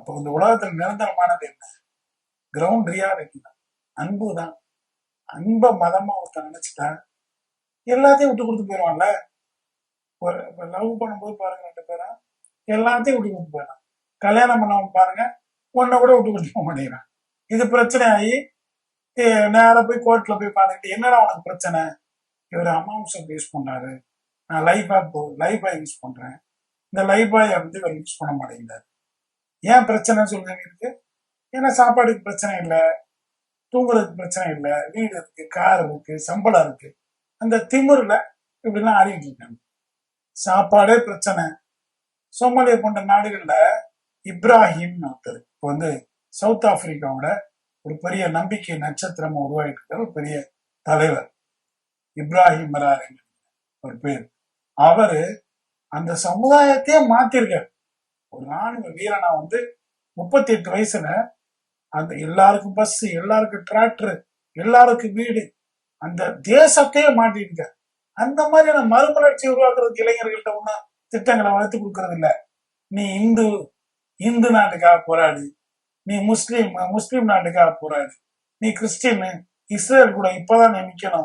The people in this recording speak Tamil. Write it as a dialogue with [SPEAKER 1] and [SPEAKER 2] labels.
[SPEAKER 1] அப்போ இந்த உலகத்துல நிரந்தரமானது என்ன? கிரவுண்ட் ரியாலிட்டி தான், அன்பு தான். அன்ப மதமா ஒருத்தன் நினைச்சுட்டா எல்லாத்தையும் விட்டு கொடுத்து போயிடுவான்ல. ஒரு லவ் பண்ணும்போது பாருங்க, 2 பேரும் எல்லாத்தையும் விட்டு கொடுத்து போயிடலாம். கல்யாணம் பண்ணவங்க பாருங்க, ஒன்ன கூட விட்டு கொடுத்து போக மாட்டேங்கிறான். இது பிரச்சனை ஆகி நேரா போய் கோர்ட்ல போய் பார்த்துக்கிட்டு, என்னடா உனக்கு பிரச்சனை? இவர் அமாம்சம் யூஸ் பண்றாரு, நான் லைஃப் பாய் யூஸ் பண்றேன், இந்த லைஃப் பாய் வந்து இவர் யூஸ் பண்ண மாட்டேங்கிறாரு. ஏன் பிரச்சனை சொல்லுங்க இருக்கு? ஏன்னா சாப்பாடுக்கு பிரச்சனை இல்லை, தூங்குறதுக்கு பிரச்சனை இல்லை, வீடு இருக்கு, கார் இருக்கு, சம்பளம் இருக்கு. அந்த திமிர்ல இப்படிலாம் ஆடிட்டு இருக்காங்க. சாப்பாடே பிரச்சனை. சோமாலியா போன்ற நாடுகள்ல இப்ராஹிம் ஒருத்தர் இப்போ வந்து சவுத் ஆப்பிரிக்காவோட ஒரு பெரிய நம்பிக்கை நட்சத்திரமா உருவாகிட்டு இருக்கிற ஒரு பெரிய தலைவர் இப்ராஹிம் மரார் ஒரு பேர். அவரு அந்த சமுதாயத்தையே மாத்திருக்காரு. ஒரு ராணுவ வீரனா வந்து 38 வயசுல அந்த எல்லாருக்கும் பஸ், எல்லாருக்கும் டிராக்டர், எல்லாருக்கும் வீடு, அந்த தேசத்தையே மாட்டிருக்க. அந்த மாதிரியான மறுமலர்ச்சி உருவாக்குறதுக்கு இளைஞர்கள்ட்ட ஒன்னும் திட்டங்களை வளர்த்து கொடுக்கறது இல்ல. நீ இந்து நாட்டுக்காக போராடு, நீ முஸ்லீம் நாட்டுக்காக போராடு, நீ கிறிஸ்டின் இஸ்ரேல் கூட இப்பதான் நீ நிக்கணும்,